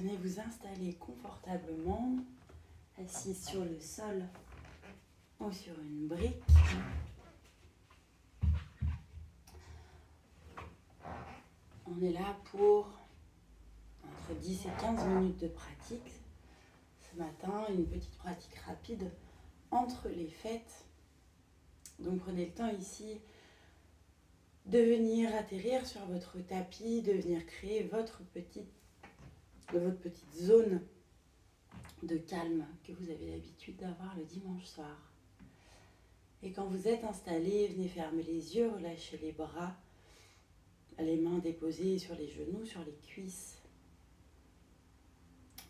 Venez vous installer confortablement, assis sur le sol ou sur une brique. On est là pour entre 10 et 15 minutes de pratique. Ce matin, une petite pratique rapide entre les fêtes. Donc prenez le temps ici de venir atterrir sur votre tapis, de venir créer votre petite zone de calme que vous avez l'habitude d'avoir le dimanche soir. Et quand vous êtes installé, venez fermer les yeux, relâchez les bras, les mains déposées sur les genoux, sur les cuisses.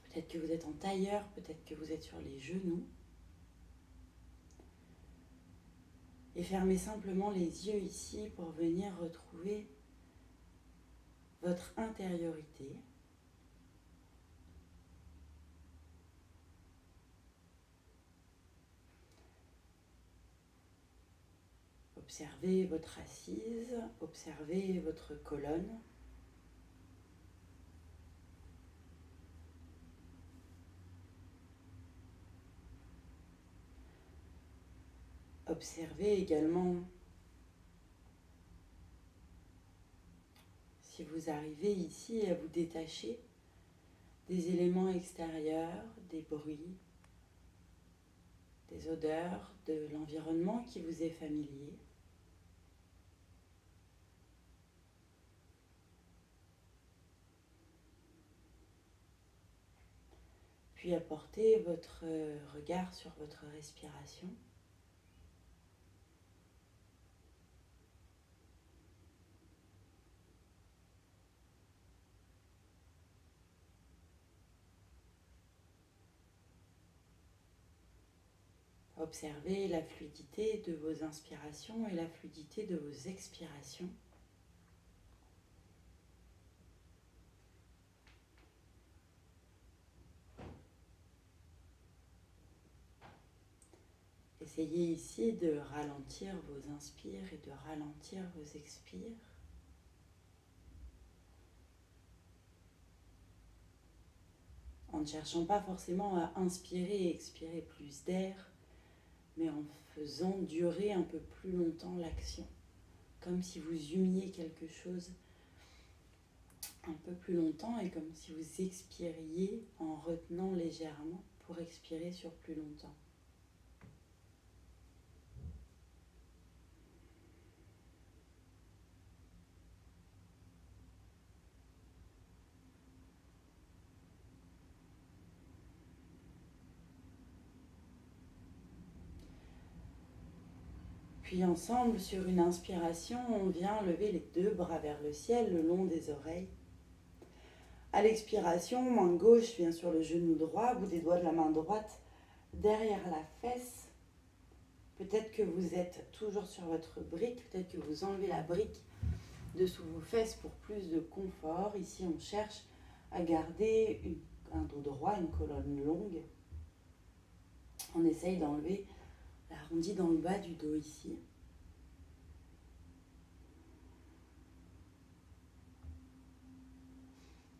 Peut-être que vous êtes en tailleur, peut-être que vous êtes sur les genoux. Et fermez simplement les yeux ici pour venir retrouver votre intériorité. Observez votre assise, observez votre colonne. Observez également si vous arrivez ici à vous détacher des éléments extérieurs, des bruits, des odeurs, de l'environnement qui vous est familier. Puis apportez votre regard sur votre respiration. Observez la fluidité de vos inspirations et la fluidité de vos expirations. Essayez ici de ralentir vos inspires et de ralentir vos expires. En ne cherchant pas forcément à inspirer et expirer plus d'air, mais en faisant durer un peu plus longtemps l'action. Comme si vous humiez quelque chose un peu plus longtemps et comme si vous expiriez en retenant légèrement pour expirer sur plus longtemps. Puis ensemble, sur une inspiration, on vient lever les deux bras vers le ciel le long des oreilles. À l'expiration, main gauche vient sur le genou droit, bout des doigts de la main droite derrière la fesse. Peut-être que vous êtes toujours sur votre brique, peut-être que vous enlevez la brique de sous vos fesses pour plus de confort. Ici, on cherche à garder un dos droit, une colonne longue. On essaye d'enlever l'arrondi dans le bas du dos ici.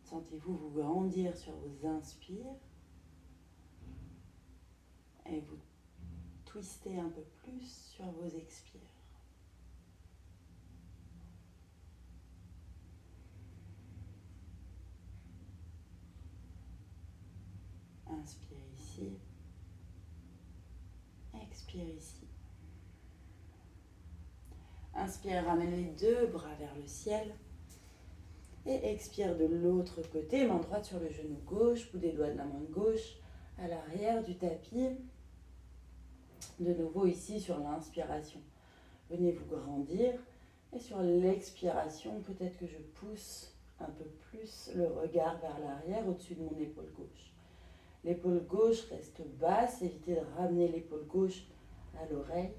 Sentez-vous vous grandir sur vos inspires et vous twister un peu plus sur vos expires. Inspire ici, expire ici. Inspire, ramène les deux bras vers le ciel. Et expire de l'autre côté, main droite sur le genou gauche, bout des doigts de la main gauche à l'arrière du tapis. De nouveau ici sur l'inspiration. Venez vous grandir et sur l'expiration, peut-être que je pousse un peu plus le regard vers l'arrière au-dessus de mon épaule gauche. L'épaule gauche reste basse, évitez de ramener l'épaule gauche à l'oreille.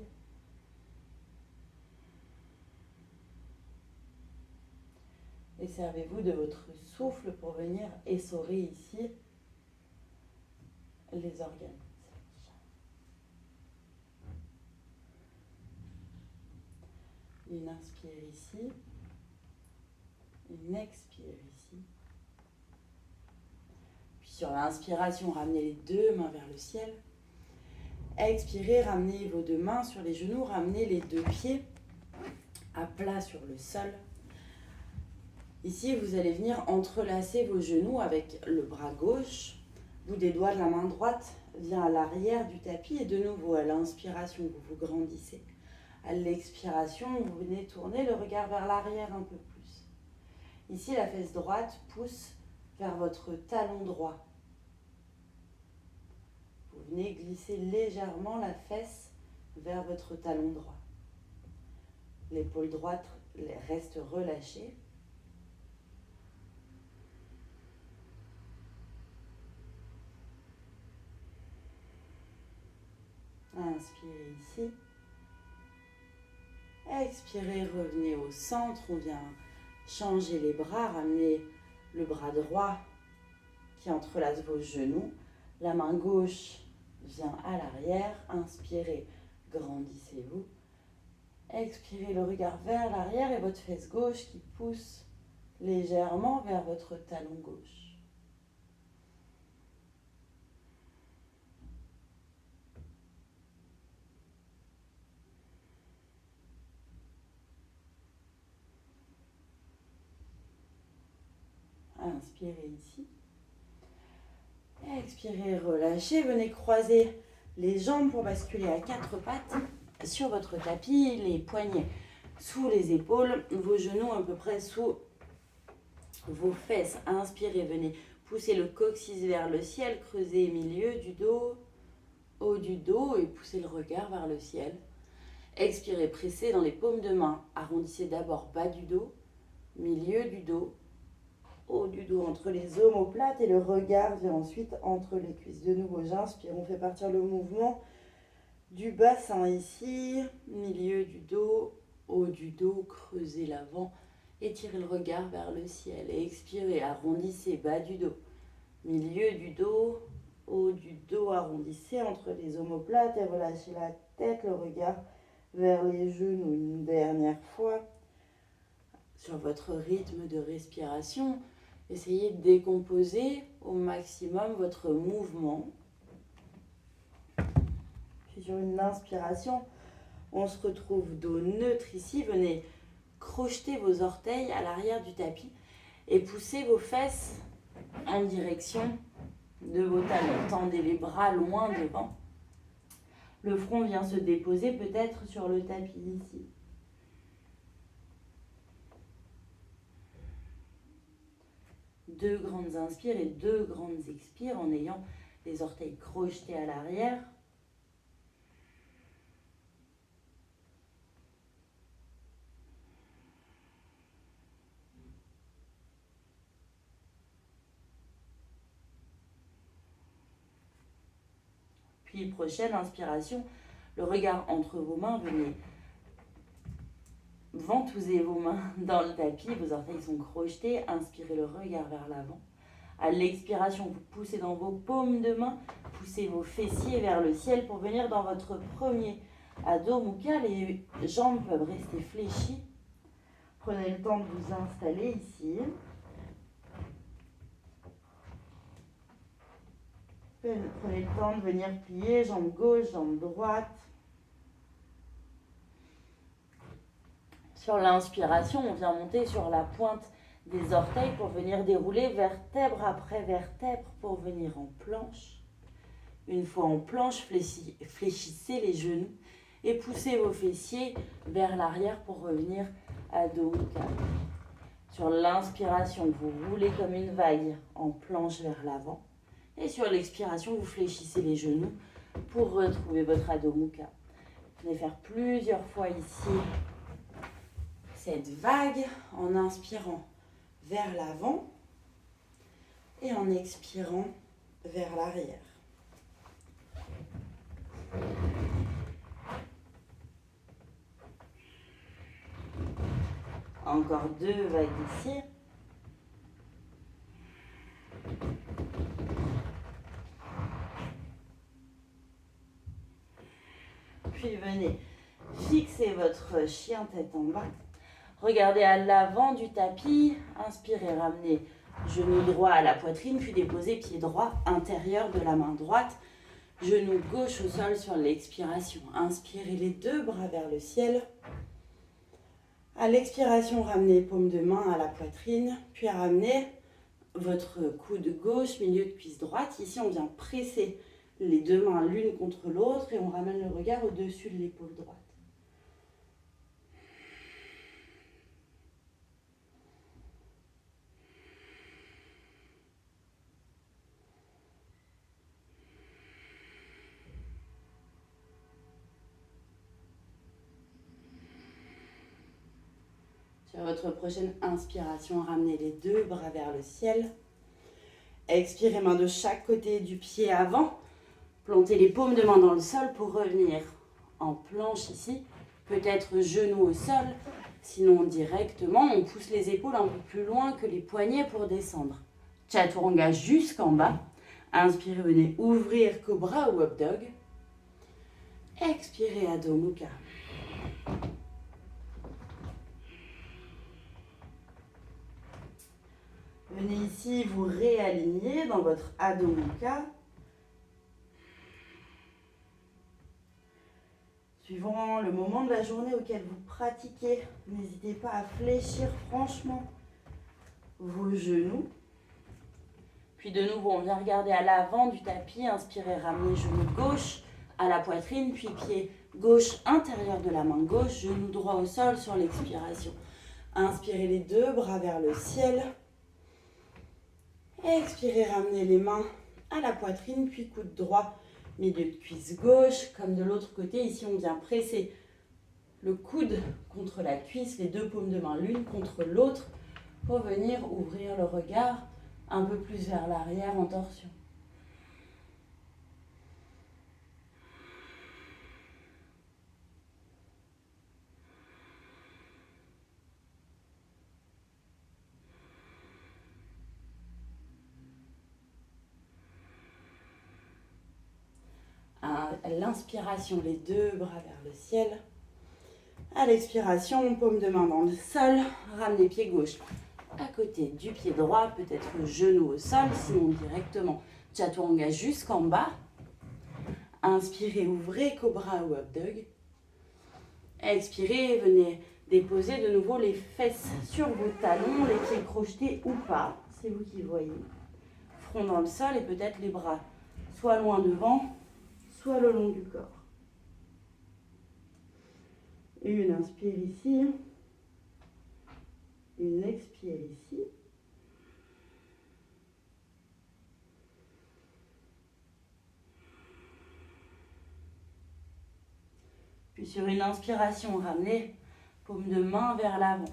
Et servez-vous de votre souffle pour venir essorer ici les organes. Une inspire ici, une expire ici. Sur l'inspiration, ramenez les deux mains vers le ciel. Expirez, ramenez vos deux mains sur les genoux, ramenez les deux pieds à plat sur le sol. Ici, vous allez venir entrelacer vos genoux avec le bras gauche. Bout des doigts de la main droite vient à l'arrière du tapis et de nouveau à l'inspiration, vous vous grandissez. À l'expiration, vous venez tourner le regard vers l'arrière un peu plus. Ici, la fesse droite pousse vers votre talon droit. Vous venez glisser légèrement la fesse vers votre talon droit. L'épaule droite reste relâchée. Inspirez ici. Expirez, revenez au centre. On vient changer les bras, ramener le bras droit qui entrelace vos genoux. La main gauche vient à l'arrière. Inspirez, grandissez-vous. Expirez le regard vers l'arrière et votre fesse gauche qui pousse légèrement vers votre talon gauche. Inspirez ici. Expirez, relâchez. Venez croiser les jambes pour basculer à quatre pattes sur votre tapis. Les poignets sous les épaules, vos genoux à peu près sous vos fesses. Inspirez, venez pousser le coccyx vers le ciel. Creusez milieu du dos, haut du dos et poussez le regard vers le ciel. Expirez, pressez dans les paumes de main. Arrondissez d'abord bas du dos, milieu du dos, haut du dos entre les omoplates et le regard vient ensuite entre les cuisses. De nouveau, j'inspire, on fait partir le mouvement du bassin ici, milieu du dos, haut du dos, creusez l'avant, étirez le regard vers le ciel et expirez, arrondissez bas du dos, milieu du dos, haut du dos, arrondissez entre les omoplates et relâchez la tête, le regard vers les genoux une dernière fois. Sur votre rythme de respiration, essayez de décomposer au maximum votre mouvement. Puis sur une inspiration, on se retrouve dos neutre ici. Venez crocheter vos orteils à l'arrière du tapis et poussez vos fesses en direction de vos talons. Tendez les bras loin devant. Le front vient se déposer peut-être sur le tapis ici. Deux grandes inspires et deux grandes expires en ayant les orteils crochetés à l'arrière. Puis prochaine inspiration, le regard entre vos mains, venez ventouser vos mains dans le tapis, vos orteils sont crochetés, inspirez le regard vers l'avant. À l'expiration, vous poussez dans vos paumes de main, poussez vos fessiers vers le ciel pour venir dans votre premier Adho Mukha. Les jambes peuvent rester fléchies. Prenez le temps de vous installer ici. Prenez le temps de venir plier, jambe gauche, jambe droite. Sur l'inspiration, on vient monter sur la pointe des orteils pour venir dérouler vertèbre après vertèbre pour venir en planche. Une fois en planche, fléchissez les genoux et poussez vos fessiers vers l'arrière pour revenir à Adho Mukha. Sur l'inspiration, vous roulez comme une vague en planche vers l'avant. Et sur l'expiration, vous fléchissez les genoux pour retrouver votre Adho Mukha. Vous allez faire plusieurs fois ici cette vague en inspirant vers l'avant et en expirant vers l'arrière. Encore deux vagues ici. Puis venez fixer votre chien tête en bas. Regardez à l'avant du tapis. Inspirez, ramenez Genou droit à la poitrine, puis déposez pied droit intérieur de la main droite. Genou gauche au sol sur l'expiration. Inspirez les deux bras vers le ciel. À l'expiration, ramenez paume de main à la poitrine, puis ramenez votre coude gauche, milieu de cuisse droite. Ici, on vient presser les deux mains l'une contre l'autre et on ramène le regard au-dessus de l'épaule droite. Sur votre prochaine inspiration, ramenez les deux bras vers le ciel. Expirez, main de chaque côté du pied avant. Plantez les paumes de main dans le sol pour revenir en planche ici. Peut-être genoux au sol. Sinon, directement, on pousse les épaules un peu plus loin que les poignets pour descendre. Chaturanga jusqu'en bas. Inspirez, venez ouvrir Cobra ou Up Dog. Expirez, Adho Mukha. Venez ici vous réaligner dans votre Adho Mukha. Suivant le moment de la journée auquel vous pratiquez, n'hésitez pas à fléchir franchement vos genoux. Puis de nouveau, on vient regarder à l'avant du tapis. Inspirez, ramenez genou gauche à la poitrine, puis pied gauche intérieur de la main gauche, genou droit au sol sur l'expiration. Inspirez les deux bras vers le ciel. Expirez, ramenez les mains à la poitrine, puis coude droit, milieu de cuisse gauche. Comme de l'autre côté, ici on vient presser le coude contre la cuisse, les deux paumes de main l'une contre l'autre, pour venir ouvrir le regard un peu plus vers l'arrière en torsion. À l'inspiration, les deux bras vers le ciel. À l'expiration, paume de main dans le sol. Ramenez pied gauche à côté du pied droit, peut-être genou au sol, sinon directement Chaturanga jusqu'en bas. Inspirez, ouvrez Cobra ou Up Dog. Expirez, venez déposer de nouveau les fesses sur vos talons, les pieds crochetés ou pas, c'est vous qui voyez. Front dans le sol et peut-être les bras soit loin devant, soit le long du corps. Une inspire ici, une expire ici. Puis sur une inspiration, ramenez paume de main vers l'avant.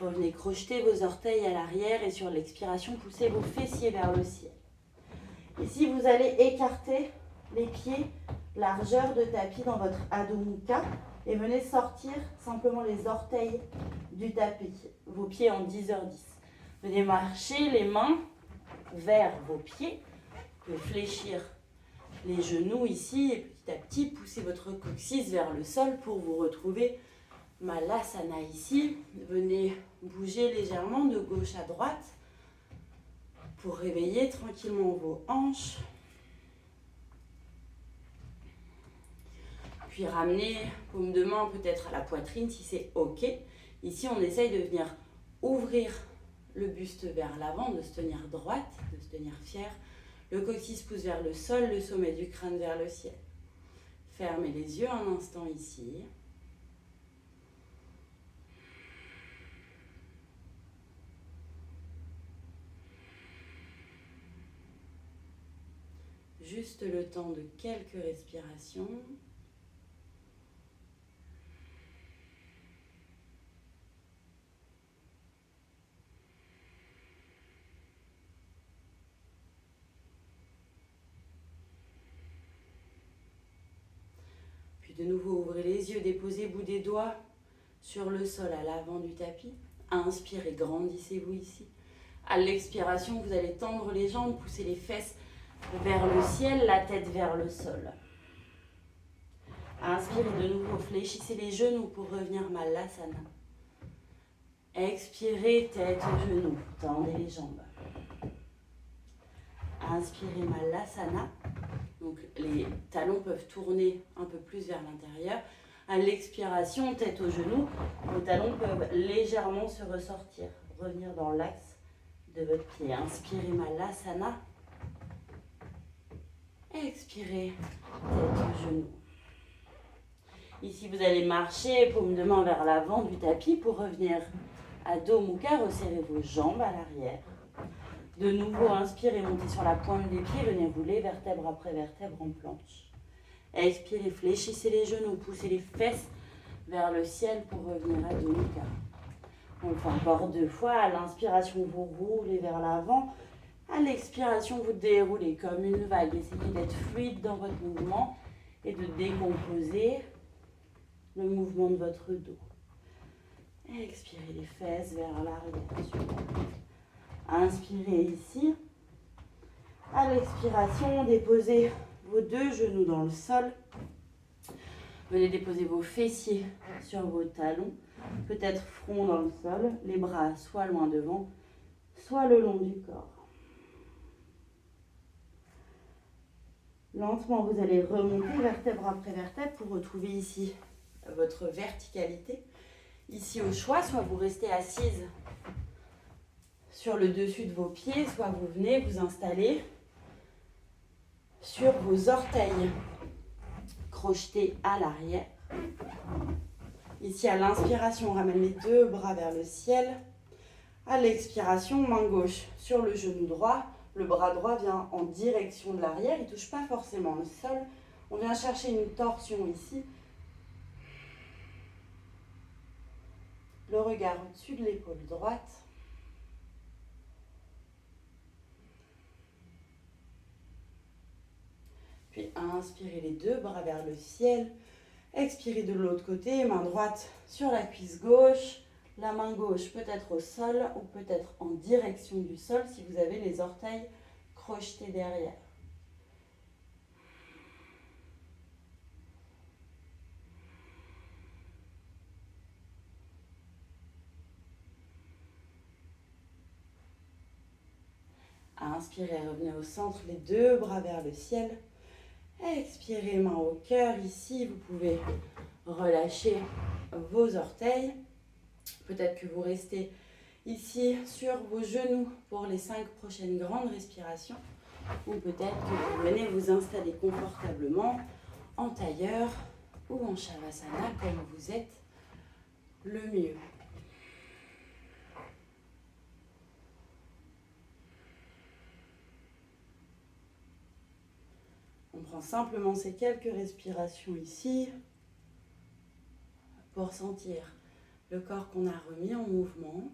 Revenez crocheter vos orteils à l'arrière et sur l'expiration, poussez vos fessiers vers le ciel. Ici, vous allez écarter les pieds, largeur de tapis dans votre Adho Mukha et venez sortir simplement les orteils du tapis, vos pieds en 10h10. Venez marcher les mains vers vos pieds, vous pouvez fléchir les genoux ici et petit à petit pousser votre coccyx vers le sol pour vous retrouver Malasana ici. Venez bouger légèrement de gauche à droite pour réveiller tranquillement vos hanches. Puis ramenez paume de main peut-être à la poitrine si c'est OK. Ici, on essaye de venir ouvrir le buste vers l'avant, de se tenir droite, de se tenir fière. Le coccyx pousse vers le sol, le sommet du crâne vers le ciel. Fermez les yeux un instant ici. Juste le temps de quelques respirations. De nouveau, ouvrez les yeux, déposez bout des doigts sur le sol à l'avant du tapis. Inspirez, grandissez-vous ici. À l'expiration, vous allez tendre les jambes, pousser les fesses vers le ciel, la tête vers le sol. Inspirez de nouveau, fléchissez les genoux pour revenir Malasana. Expirez, tête, genoux, tendez les jambes. inspirez Malasana. Donc les talons peuvent tourner un peu plus vers l'intérieur. À l'expiration, tête aux genoux, vos talons peuvent légèrement se ressortir, revenir dans l'axe de votre pied. Inspirez Malasana. Expirez, tête aux genoux. Ici, vous allez marcher, paume de main vers l'avant du tapis pour revenir à Adho Mukha. Resserrez vos jambes à l'arrière. De nouveau, inspirez, montez sur la pointe des pieds, venez rouler vertèbre après vertèbre en planche. Expirez, fléchissez les genoux, poussez les fesses vers le ciel pour revenir à Adho Mukha. On le fait encore 2 fois. À l'inspiration, vous roulez vers l'avant. À l'expiration, vous déroulez comme une vague. Essayez d'être fluide dans votre mouvement et de décomposer le mouvement de votre dos. Expirez les fesses vers l'arrière. Inspirez ici. À l'expiration, déposez vos 2 genoux dans le sol. Venez déposer vos fessiers sur vos talons. Peut-être front dans le sol. Les bras soit loin devant, soit le long du corps. Lentement, vous allez remonter vertèbre après vertèbre pour retrouver ici votre verticalité. Ici au choix, soit vous restez assise sur le dessus de vos pieds, soit vous venez vous installer sur vos orteils crochetés à l'arrière. Ici à l'inspiration, on ramène les 2 bras vers le ciel. À l'expiration, main gauche sur le genou droit. Le bras droit vient en direction de l'arrière, il ne touche pas forcément le sol. On vient chercher une torsion ici. Le regard au-dessus de l'épaule droite. Puis inspirez les 2 bras vers le ciel. Expirez de l'autre côté, main droite sur la cuisse gauche. La main gauche peut-être au sol ou peut-être en direction du sol si vous avez les orteils crochetés derrière. Inspirez, revenez au centre, les 2 bras vers le ciel. Expirez, main au cœur. Ici, vous pouvez relâcher vos orteils. Peut-être que vous restez ici sur vos genoux pour les 5 prochaines grandes respirations. Ou peut-être que vous venez vous installer confortablement en tailleur ou en Shavasana comme vous êtes le mieux. On prend simplement ces quelques respirations ici pour sentir le corps qu'on a remis en mouvement.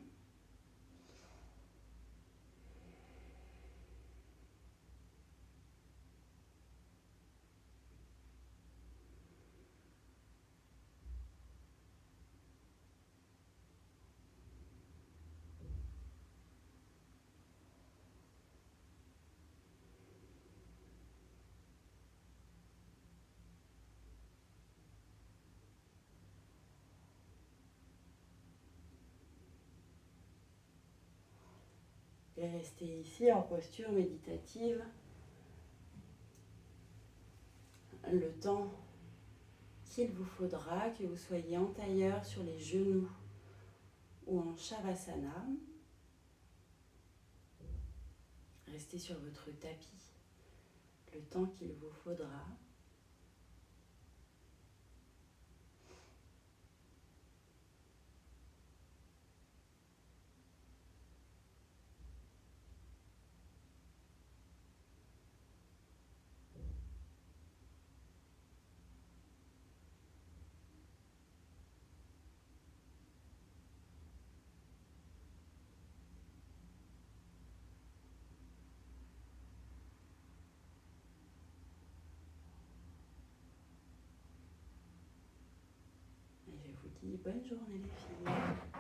Et restez ici en posture méditative le temps qu'il vous faudra, que vous soyez en tailleur sur les genoux ou en Shavasana. Restez sur votre tapis le temps qu'il vous faudra. Et je vous dis bonne journée les filles.